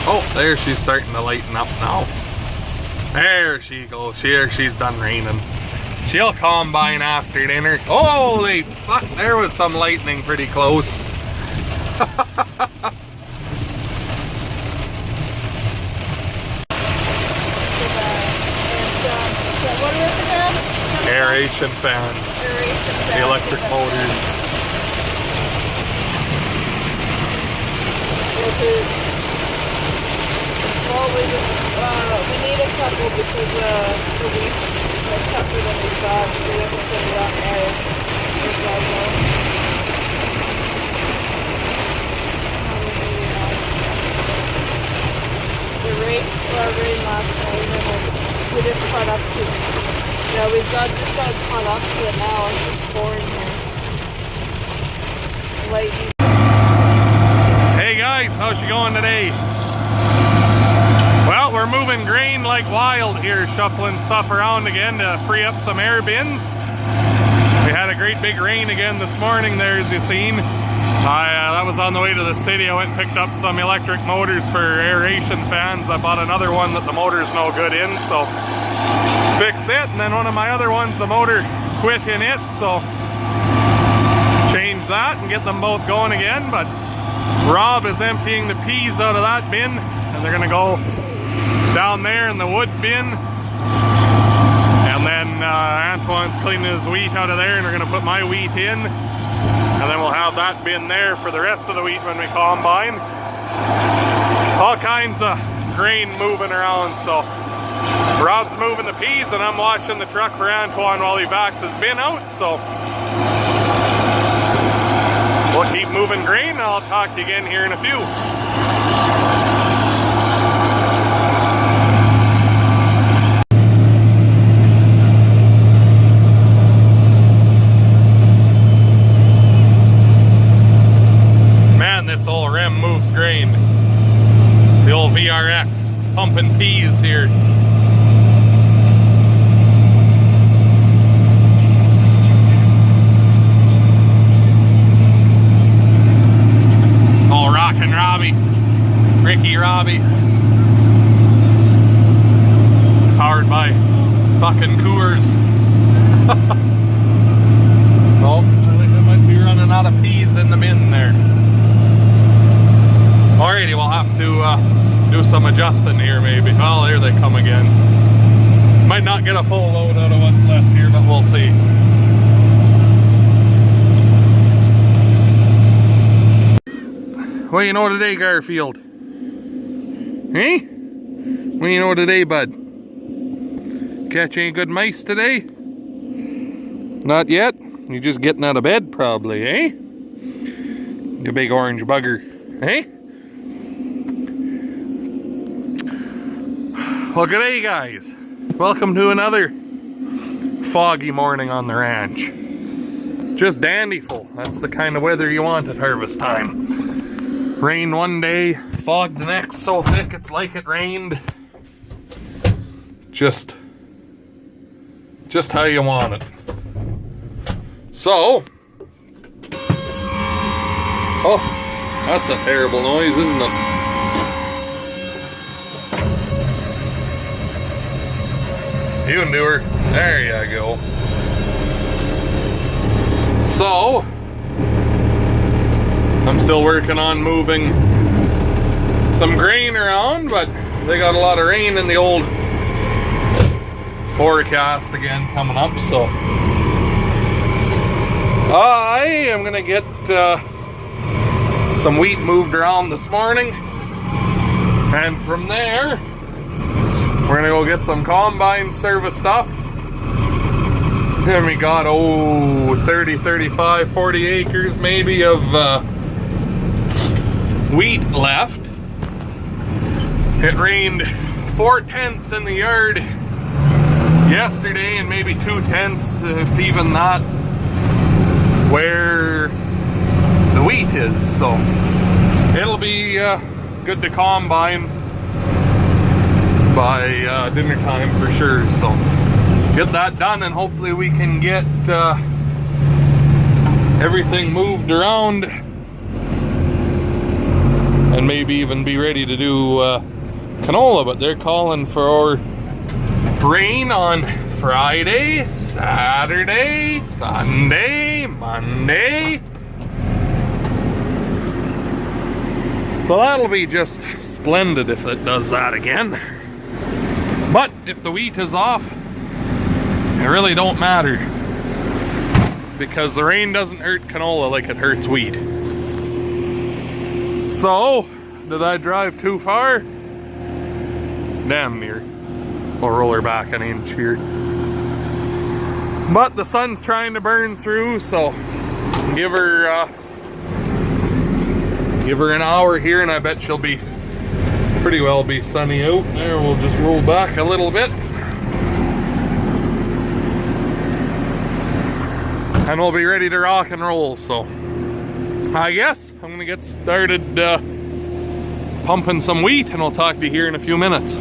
Oh, there she's starting to lighten up now. There she goes. Here she's done raining. She'll combine after dinner. Holy fuck, there was some lightning pretty close. What is it again? Aeration fans. Aeration fans. The electric motors. Well, we need a couple because the wheat is tougher than we thought. So we have to put it on air. The rain last night, we just caught up to it. Yeah, we just got caught up to it now. It's just boring here. Lightning. Hey guys, how's she going today? Well, we're moving grain like wild here, shuffling stuff around again to free up some air bins. We had a great big rain again this morning there, as you've seen. That was on the way to the city. I went and picked up some electric motors for aeration fans. I bought another one that the motor's no good in, so fix it. And then one of my other ones, the motor quit in it, so change that and get them both going again. But Rob is emptying the peas out of that bin, and they're gonna go down there in the wood bin. And then Antoine's cleaning his wheat out of there, and we're gonna put my wheat in. And then we'll have that bin there for the rest of the wheat when we combine. All kinds of grain moving around, so Rob's moving the peas and I'm watching the truck for Antoine while he backs his bin out, so we'll keep moving grain and I'll talk to you again here in a few. This old Rem moves grain. The old VRX pumping peas here. Oh, Rockin' Robbie, Ricky Robbie, powered by fucking Coors. Oh, I think I might be running out of peas in the bin there. Alrighty, we'll have to do some adjusting here maybe. Oh, there they come again. Might not get a full load out of what's left here, but we'll see. What do you know today, Garfield? Hey? What do you know today, bud? Catch any good mice today? Not yet? You're just getting out of bed probably, eh? You big orange bugger, eh? Well, good day, guys. Welcome to another foggy morning on the ranch. Just dandyful. That's the kind of weather you want at harvest time. Rain one day, fog the next, so thick it's like it rained. Just how you want it. So, oh, that's a terrible noise, isn't it? You can do her. There you go. So, I'm still working on moving some grain around, but they got a lot of rain in the old forecast again coming up, so I am gonna get some wheat moved around this morning, and from there we're gonna go get some combine serviced up. And we got 30, 35, 40 acres maybe of wheat left. It rained 4/10 in the yard yesterday, and maybe 2/10, if even that, where the wheat is. So it'll be good to combine by dinner time for sure. So get that done, and hopefully we can get everything moved around and maybe even be ready to do canola, but they're calling for rain on Friday, Saturday, Sunday, Monday. So that'll be just splendid if it does that again. But if the wheat is off, it really don't matter, because the rain doesn't hurt canola like it hurts wheat. So, did I drive too far? Damn near. We'll roll her back an inch here. But the sun's trying to burn through, so give her an hour here and I bet she'll be pretty well be sunny out. There, we'll just roll back a little bit. And we'll be ready to rock and roll, so I guess I'm gonna get started pumping some wheat, and I'll talk to you here in a few minutes.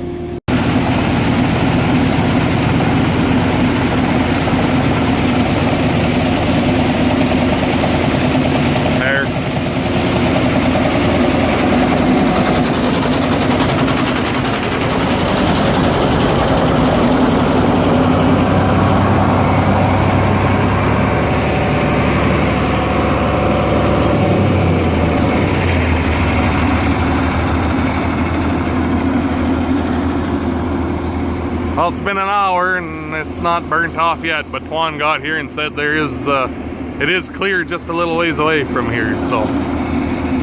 Well, it's been an hour and it's not burnt off yet, but Tuan got here and said it is clear just a little ways away from here, so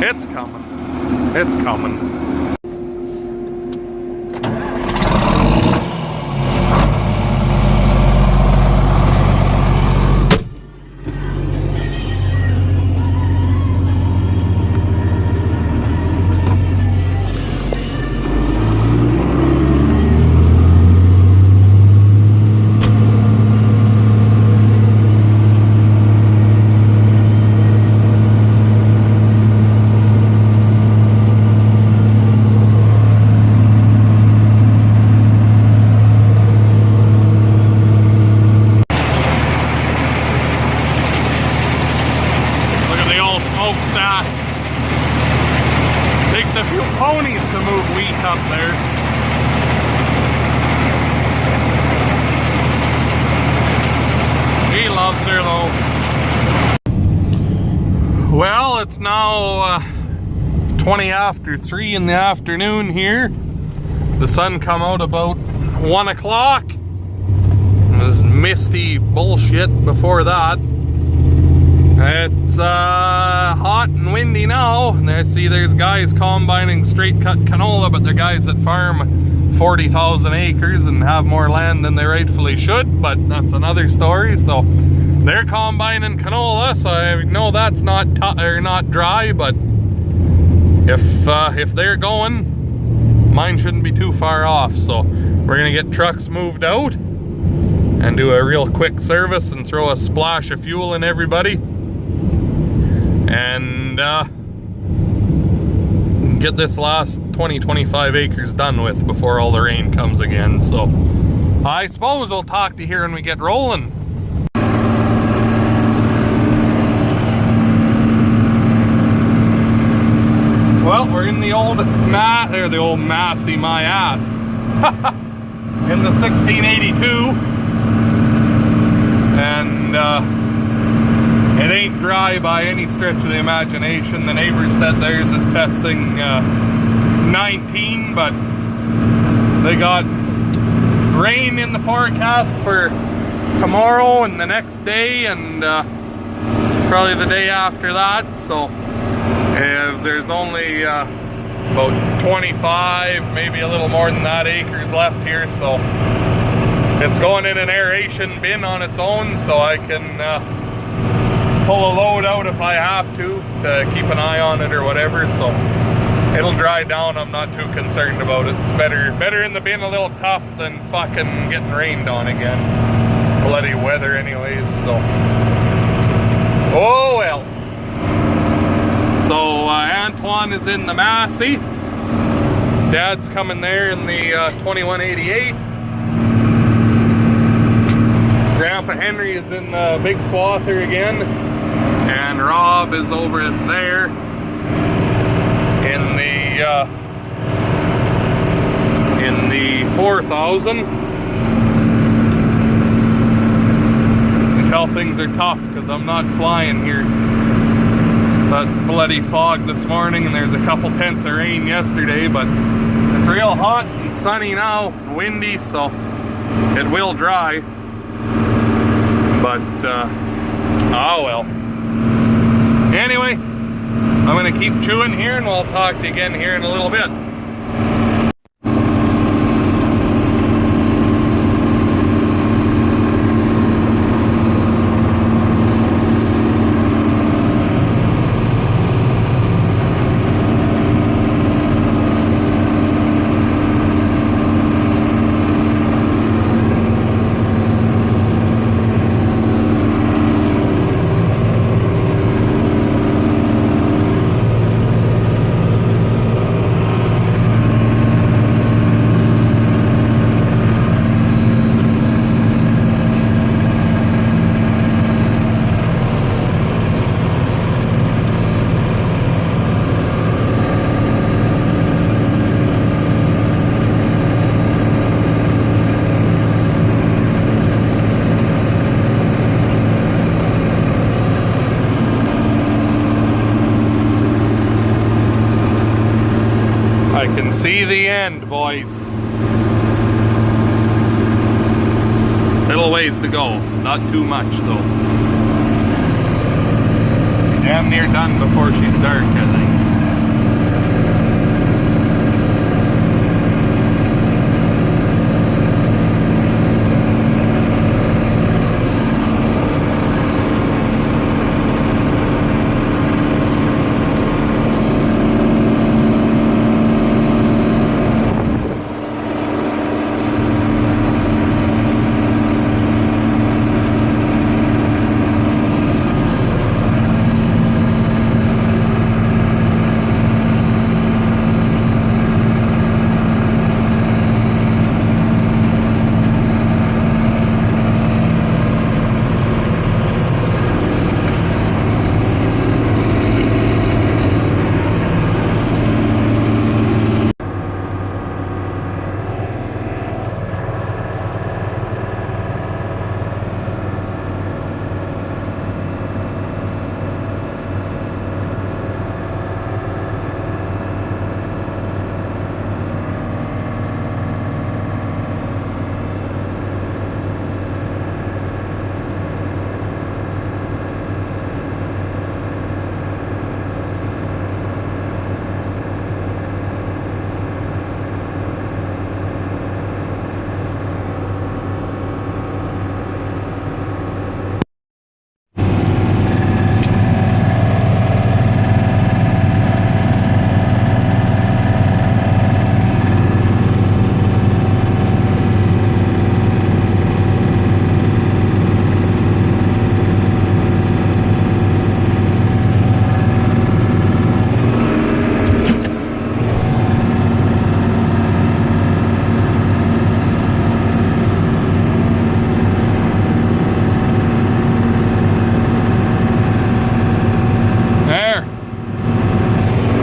it's coming. It's coming. Takes a few ponies to move wheat up there. He loves her though. Well, it's now 20 after 3 in the afternoon here. The sun come out about 1 o'clock. It was misty bullshit before that. It's hot and windy now. There, see, there's guys combining straight cut canola, but they're guys that farm 40,000 acres and have more land than they rightfully should, but that's another story. So they're combining canola, so I know that's not dry, but if they're going, mine shouldn't be too far off. So we're gonna get trucks moved out and do a real quick service and throw a splash of fuel in everybody, and get this last 20-25 acres done with before all the rain comes again. So I suppose we'll talk to you here when we get rolling. Well, we're in the old Massey, my ass. In the 1682, and it ain't dry by any stretch of the imagination. The neighbors said theirs is testing 19, but they got rain in the forecast for tomorrow and the next day, and probably the day after that. So if there's only about 25, maybe a little more than that, acres left here, so it's going in an aeration bin on its own, so I can pull a load out if I have to keep an eye on it or whatever. So it'll dry down. I'm not too concerned about it. It's better in the bin a little tough than fucking getting rained on again. Bloody weather anyways, so oh well. So Antoine is in the Massey. Dad's coming there in the 2188. Grandpa Henry is in the big swather again, and Rob is over there in the in the 4,000. You can tell things are tough because I'm not flying here. That bloody fog this morning, and there's a couple tenths of rain yesterday, but it's real hot and sunny now, windy, so it will dry. But oh well. Anyway, I'm gonna keep chewing here and we'll talk to you again here in a little bit. I can see the end, boys. Little ways to go, not too much though. Damn near done before she's dark, I think.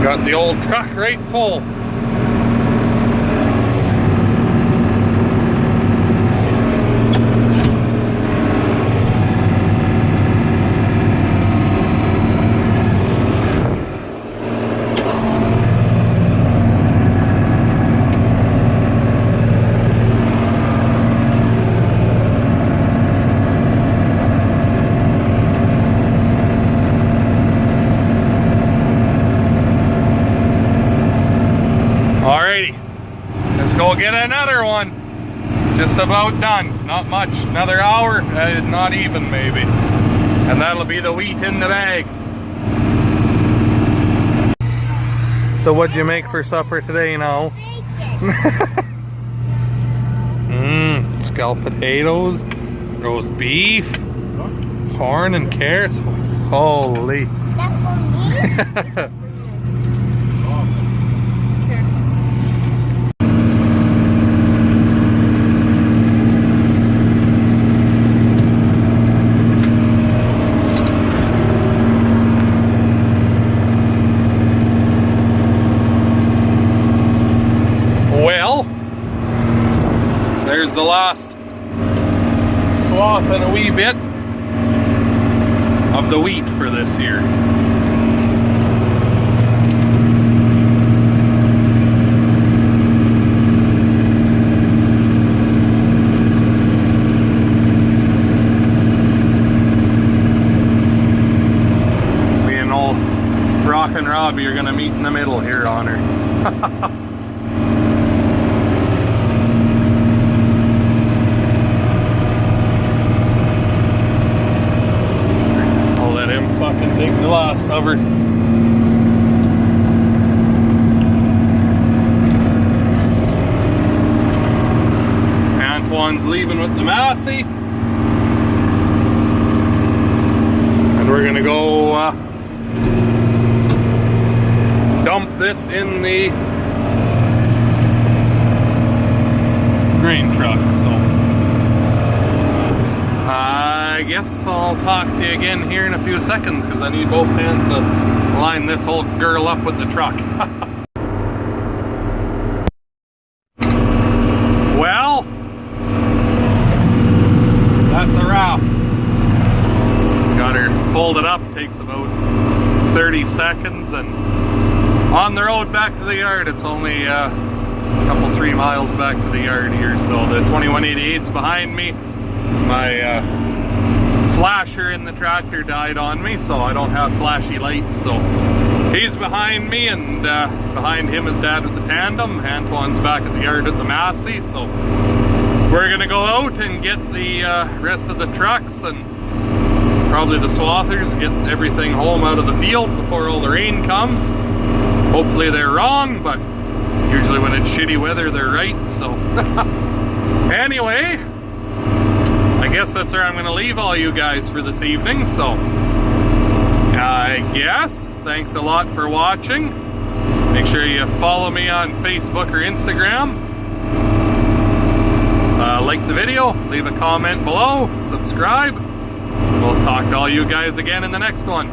Got the old truck right full. Go get another one. Just about done. Not much. Another hour. Not even maybe. And that'll be the wheat in the bag. So what'd you make for supper today now? Scalloped potatoes, roast beef, corn and carrots. Holy. That's for me? the last swath and a wee bit of the wheat for this year. Me and old Rockin' Robbie are gonna meet in the middle here on her. Fucking dig the last of her. Antoine's leaving with the Massey. And we're gonna go dump this in the grain truck, so I guess I'll talk to you again here in a few seconds because I need both hands to line this old girl up with the truck. Well, that's a wrap. Got her folded up, takes about 30 seconds, and on the road back to the yard. It's only a couple 3 miles back to the yard here, so the 2188's behind me. My flasher in the tractor died on me, so I don't have flashy lights, so he's behind me, and behind him is Dad with the tandem. Antoine's back at the yard at the Massey, so we're gonna go out and get the rest of the trucks and probably the swathers, get everything home out of the field before all the rain comes. Hopefully they're wrong, but usually when it's shitty weather they're right, so anyway, I guess that's where I'm going to leave all you guys for this evening, so I guess thanks a lot for watching. Make sure you follow me on Facebook or Instagram. Like the video, leave a comment below, subscribe. We'll talk to all you guys again in the next one.